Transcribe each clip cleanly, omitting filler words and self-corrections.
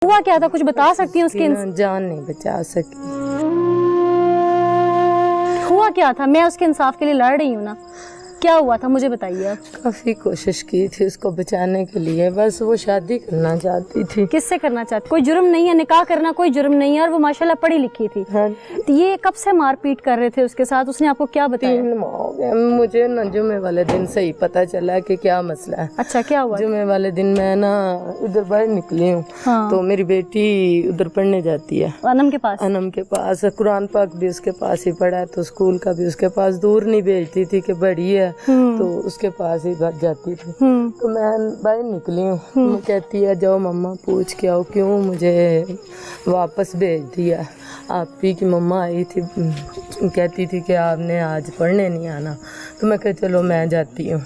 हुआ क्या था, कुछ बता सकती हैं उसकी? जान नहीं बचा सकी। हुआ क्या था? मैं उसके इंसाफ के लिए लड़ रही हूँ ना, क्या हुआ था मुझे बताइए आप। काफी कोशिश की थी उसको बचाने के लिए, बस वो शादी करना चाहती थी। किससे करना चाहती? कोई जुर्म नहीं है, निकाह करना कोई जुर्म नहीं है, और वो माशाल्लाह पढ़ी लिखी थी। हाँ। तो ये कब से मारपीट कर रहे थे उसके साथ, उसने आपको क्या बताया? 3 माह हो गए मुझे ना, जुमे वाले दिन से ही पता चला कि क्या मसला है। अच्छा, क्या हुआ? जुमे वाले दिन मैं ना उधर बाहर निकली हूँ। हाँ। तो मेरी बेटी उधर पढ़ने जाती है अनम के पास। अनम के पास, कुरान पाक भी उसके पास ही पढ़ा है, तो स्कूल का भी उसके पास, दूर नहीं भेजती थी कि बड़ी है तो उसके पास ही जाती थी। तो मैं बाहर निकली हूँ, वो कहती है जाओ मम्मा पूछ के आओ क्यों मुझे वापस भेज दिया। आप ही की मम्मा आई थी, कहती थी कि आपने आज पढ़ने नहीं आना। तो मैं कहा चलो मैं जाती हूँ।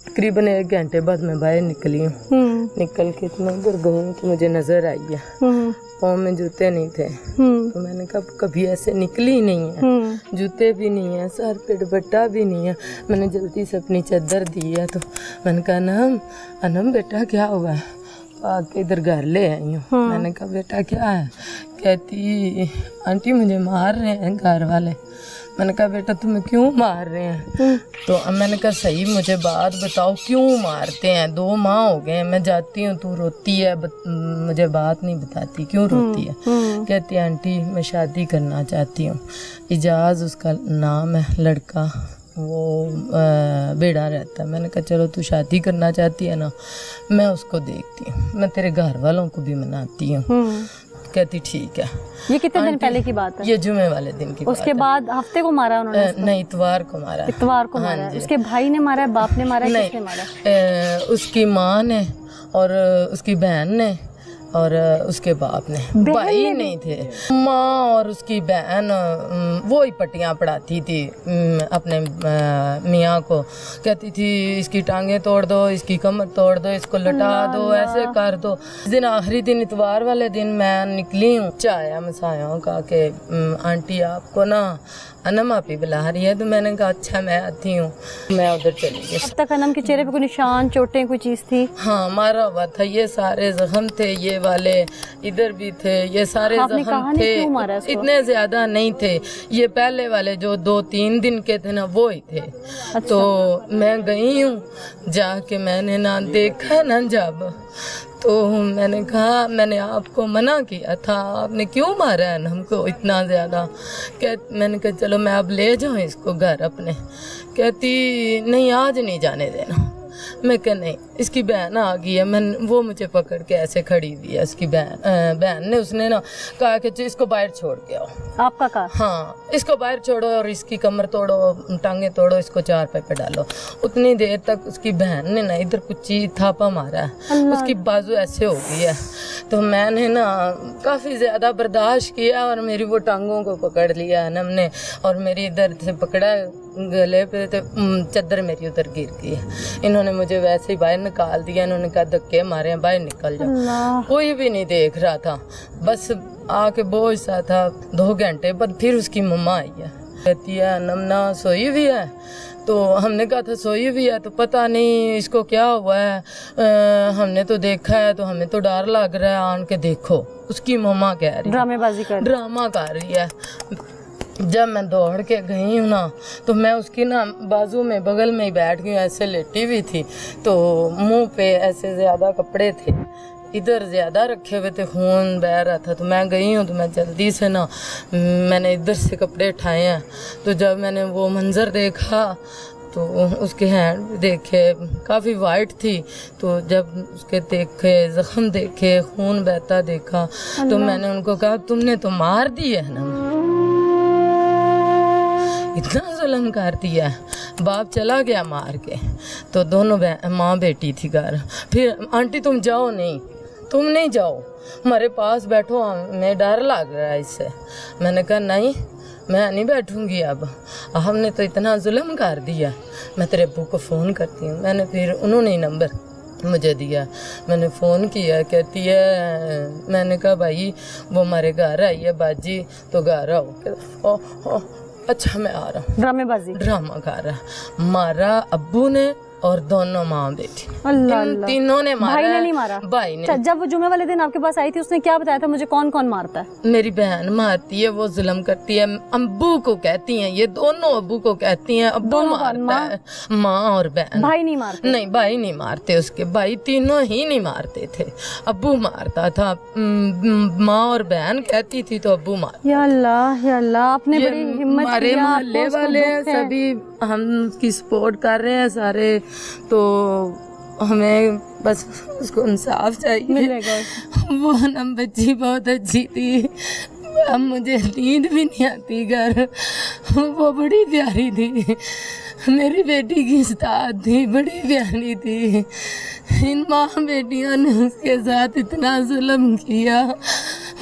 तकरीबन 1 घंटे बाद मैं बाहर निकली हूँ। निकल के इतना दूर गई हूँ कि मुझे नजर आई है, पाँव में जूते नहीं थे। तो मैंने कहा कभी ऐसे निकली नहीं है, जूते भी नहीं है, सर पे दुपट्टा भी नहीं है। मैंने जल्दी से अपनी चादर दी है। तो मैंने कहा अनम, अनम बेटा क्या हुआ है? आके इधर घर ले आई हूँ। मैंने कहा बेटा क्या है? कहती आंटी मुझे मार रहे हैं घर वाले। मैंने कहा बेटा तुम्हें क्यों मार रहे हैं? तो मैंने कहा सही मुझे बात बताओ क्यों मारते हैं? 2 माह हो गए मैं जाती हूँ, तू रोती है, मुझे बात नहीं बताती, क्यों रोती है? कहती आंटी मैं शादी करना चाहती हूँ। इजाज़ उसका नाम है, लड़का, वो बेड़ा रहता है। मैंने कहा चलो तू शादी करना चाहती है ना, मैं उसको देखती हूँ, मैं तेरे घर वालों को भी मनाती हूँ। कहती ठीक है। ये कितने दिन पहले की बात है? ये जुमे वाले दिन की उसके बाद हफ्ते को मारा उन्होंने? नहीं, इतवार को मारा। इतवार को मारा। उसके भाई ने मारा है, बाप ने मारा है, किसने मारा? उसकी माँ ने और उसकी बहन ने और उसके बाप ने। भाई नहीं थे, माँ और उसकी बहन वो ही पट्टियाँ पढ़ाती थी अपने मियाँ को। कहती थी इसकी टांगें तोड़ दो, इसकी कमर तोड़ दो, इसको लटा दो, ऐसे कर दो। इस दिन आखिरी दिन इतवार वाले दिन मैं निकली हूँ, चाया मसाया का के आंटी आपको ना अनम आप ही बुला रही है। तो मैंने कहा अच्छा मैं आती हूँ। मैं उधर चली गई। अब तक अनम के चेहरे पे कोई निशान, चोटें, कोई चीज़ थी? हाँ, मारा हुआ था, ये सारे जख्म थे, ये वाले इधर भी थे, ये सारे जख्म थे। इतने ज्यादा नहीं थे, ये पहले वाले जो 2-3 दिन के थे ना वो ही थे। अच्छा। तो मैं गई हूँ, जाके मैंने ना देखा ना जब, तो मैंने कहा मैंने आपको मना किया था, आपने क्यों मारा है हमको इतना ज़्यादा? मैंने कहा चलो मैं अब ले जाऊँ इसको घर अपने। कहती नहीं आज नहीं जाने देना। मैं कहा नहीं, इसकी बहन आ गई है, मैं वो मुझे पकड़ के ऐसे खड़ी हुई है। इसकी बहन ने, उसने ना कहा कि इसको बाहर छोड़ के आओ। आपका कहा? हाँ, इसको बाहर छोड़ो और इसकी कमर तोड़ो, टांगे तोड़ो, इसको 4 पे डालो। उतनी देर तक उसकी बहन ने ना इधर कुछ थापा मारा है, उसकी बाजू ऐसे हो गई है। तो मैंने ना काफ़ी ज़्यादा बर्दाश्त किया और मेरी वो टांगों को पकड़ लिया अनम ने, और मेरी इधर से पकड़ा गले पे, तो चादर मेरी उधर गिर गई है। इन्होंने मुझे वैसे ही बाहर निकाल दिया। इन्होंने कहा धक्के मारे हैं, बाहर निकल जाओ। कोई भी नहीं देख रहा था, बस आके बोझ सा था। 2 घंटे बाद फिर उसकी मम्मा आई है, कहती है नमना सोई हुई है। तो हमने कहा था सोई हुई है, तो पता नहीं इसको क्या हुआ है, हमने तो देखा है तो हमें तो डर लग रहा है, आन के देखो। उसकी मम्मा कह रही है ड्रामा कर रही है। जब मैं दौड़ के गई हूँ ना, तो मैं उसकी ना बाजू में बगल में ही बैठ गई, ऐसे लेटी हुई थी। तो मुंह पे ऐसे ज़्यादा कपड़े थे, इधर ज़्यादा रखे हुए थे, खून बह रहा था। तो मैं गई हूँ, तो मैं जल्दी से ना मैंने इधर से कपड़े उठाए हैं। तो जब मैंने वो मंज़र देखा तो उसके हैंड देखे काफ़ी वाइट थी। तो जब उसके देखे ज़ख्म देखे, खून बहता देखा, तो मैंने उनको कहा तुमने तो मार दी है ना, इतना जुल्म कर दिया। बाप चला गया मार के। तो दोनों माँ बेटी थी घर। फिर आंटी तुम जाओ नहीं, तुम नहीं जाओ, हमारे पास बैठो, हमें डर लग रहा है इससे। मैंने कहा नहीं मैं नहीं बैठूंगी, अब हमने तो इतना जुल्म कर दिया, मैं तेरे अब्बू को फ़ोन करती हूँ। मैंने फिर उन्होंने ही नंबर मुझे दिया, मैंने फ़ोन किया। कहती है, मैंने कहा भाई वो हमारे घर आई है बाजी, तो घर आओ। अच्छा मैं आ रहा हूँ। ड्रामेबाजी, ड्रामा कर रहा, मारा अब्बू ने اور دونوں ماں بیٹی اللہ اللہ، تینوں نے مارا بھائی نے ہے۔ نہیں مارا؟ بھائی نے۔ اچھا، جب وہ جمعے والے دن آپ کے پاس آئی تھی اس نے کیا بتایا تھا مجھے کون کون مارتا ہے؟ میری بہن مارتی ہے، وہ ظلم کرتی ہے، ابو کو کہتی ہیں، یہ دونوں ابو کو کہتی ہیں، ابو دونوں کون؟ مارتا ہے، ماں اور بہن۔ بھائی نہیں مارتے؟ نہیں، بھائی نہیں مارتے، اس کے بھائی تینوں ہی نہیں مارتے تھے، ابو مارتا تھا، ماں اور بہن کہتی تھی تو ابو مارتا۔ یا اللہ یا اللہ، آپ نے بڑی ہمت ہمارے کیا، آپ کو محلے اس کو والے دکھ ہے۔ سبھی ہم اس کی سپورٹ کر رہے ہیں سارے، تو ہمیں بس اس کو انصاف چاہیے۔ ملے گا۔ وہ نا بچی بہت اچھی تھی، اب مجھے نیند بھی نہیں آتی گھر، وہ بڑی پیاری تھی، میری بیٹی کی استاد تھی، بڑی پیاری تھی، ان ماں بیٹیوں نے اس کے ساتھ اتنا ظلم کیا،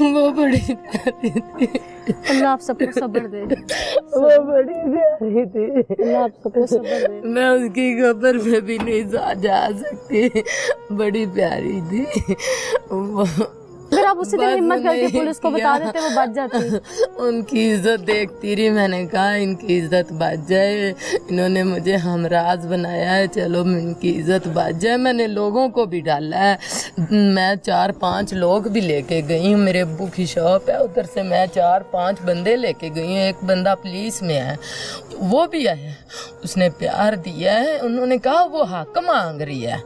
وہ بڑی پیاری تھی، اللہ آپ سب کو صبر دے، وہ بڑی پیاری تھی، اللہ آپ سب کو صبر دے۔ میں اس کی قبر پہ بھی نہیں جا سکتی، بڑی پیاری تھی وہ۔ پھر آپ اسی دن بس ہمت کر کے نہیں پولیس کو بتا دیتے، وہ بچ جاتی۔ ان کی عزت دیکھتی رہی، میں نے کہا ان کی عزت بچ جائے، انہوں نے مجھے ہمراز بنایا ہے، چلو ان کی عزت بچ جائے۔ میں نے لوگوں کو بھی ڈالا ہے، میں 4-5 لوگ بھی لے کے گئی ہوں، میرے ابو کی شاپ ہے ادھر سے میں 4-5 بندے لے کے گئی ہوں، ایک بندہ پولیس میں ہے وہ بھی آیا، اس نے پیار دیا ہے، انہوں نے کہا وہ حق مانگ رہی ہے،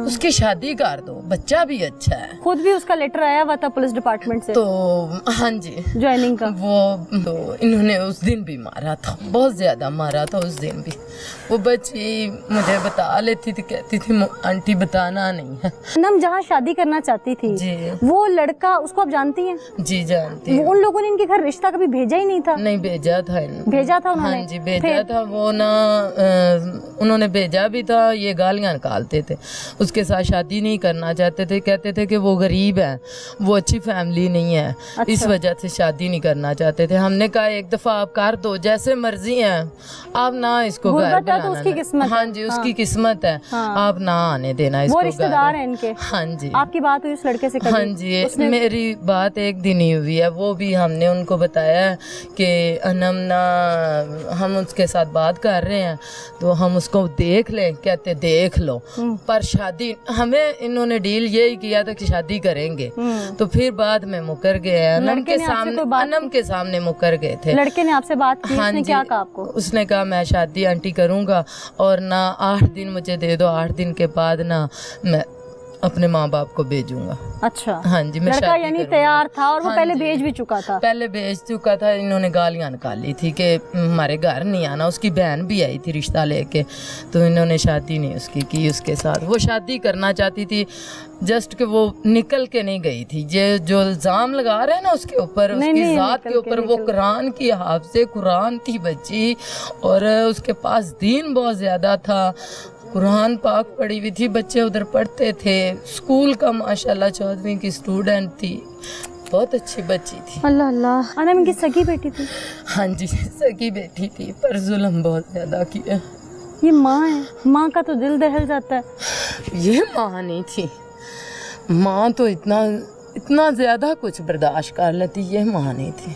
اس کی شادی کر دو، بچہ بھی اچھا ہے۔ خود بھی اس کا لیٹر آیا ہوا تھا پولیس ڈپارٹمنٹ سے تو ہاں جی، جوائننگ کا۔ وہ تو انہوں نے اس دن بھی مارا تھا، بہت زیادہ مارا تھا اس دن بھی۔ وہ بچی مجھے بتا لیتی تھی، کہتی تھی آنٹی بتانا نہیں ہے۔ نم جہاں شادی کرنا چاہتی تھی جی وہ لڑکا، اس کو آپ جانتی ہیں؟ جی جانتی ہوں۔ ان لوگوں نے ان کے گھر رشتہ کبھی بھیجا ہی نہیں تھا؟ نہیں بھیجا تھا بھیجا تھا انہوں نے؟ ہاں جی بھیجا تھا، وہ نا انہوں نے بھیجا بھی تھا، یہ گالیاں نکالتے تھے، اس کے ساتھ شادی نہیں کرنا چاہتے تھے، کہتے تھے کہ وہ غریب ہے، وہ اچھی فیملی نہیں ہے، اس وجہ سے شادی نہیں کرنا چاہتے تھے۔ ہم نے کہا ایک دفعہ آپ کر دو، جیسے مرضی ہیں آپ، نہ اس کو گھر غربت ہے تو اس کی بلانا۔ قسمت ہے۔ ہاں جی، اس کی قسمت ہے، آپ نہ آنے دینا اس کو وہ گھر۔ رشتہ دار ہیں ان کے؟ ہاں جی آپ کی بات ہوئی اس لڑکے سے کبھی؟ ہاں جی، میری بات ایک دن ہی ہوئی ہے، وہ بھی ہم نے ان کو بتایا کہ انم نا ہم اس کے ساتھ بات کر رہے ہیں تو ہم اس کو دیکھ لیں، کہتے دیکھ لو، پر شادی ہمیں انہوں نے ڈیل یہی کیا تھا کہ شادی کریں گے، تو پھر بعد میں مکر گئے، انم کے سامنے مکر گئے تھے۔ لڑکے نے آپ سے بات کی؟ اس نے کیا کہا آپ کو؟ اس نے کہا میں شادی آنٹی کروں گا اور نہ 8 دن مجھے دے دو، 8 دن کے بعد نہ میں اپنے ماں باپ کو بھیجوں گا۔ اچھا، ہاں جی، میں لڑکا شادی یعنی کروں گا۔ تیار تھا اور وہ ہاں پہلے جی، بھیج بھی چکا تھا؟ پہلے بھیج چکا تھا، انہوں نے گالیاں نکالی تھی کہ ہمارے گھر نہیں آنا، اس کی بہن بھی آئی تھی رشتہ لے کے، تو انہوں نے شادی نہیں اس کی اس کے ساتھ، وہ شادی کرنا چاہتی تھی جسٹ کہ وہ نکل کے نہیں گئی تھی، یہ جو الزام لگا رہے ہیں نا اس کے اوپر، اس کی ذات کے اوپر، وہ قرآن کی حافظ قرآن تھی بچی، اور اس کے پاس دین بہت زیادہ تھا، قرآن پاک پڑھی ہوئی تھی، بچے ادھر پڑھتے تھے، اسکول کا ماشاءاللہ 14ویں کی اسٹوڈنٹ تھی، بہت اچھی بچی تھی۔ اللہ اللہ، انم ان کی سگی بیٹی تھی؟ ہاں جی سگی بیٹی تھی، پر ظلم بہت زیادہ کیا۔ یہ ماں ہے، ماں کا تو دل دہل جاتا ہے۔ یہ ماں نہیں تھی، ماں تو اتنا زیادہ کچھ برداشت کر لیتی، یہ ماں نہیں تھی۔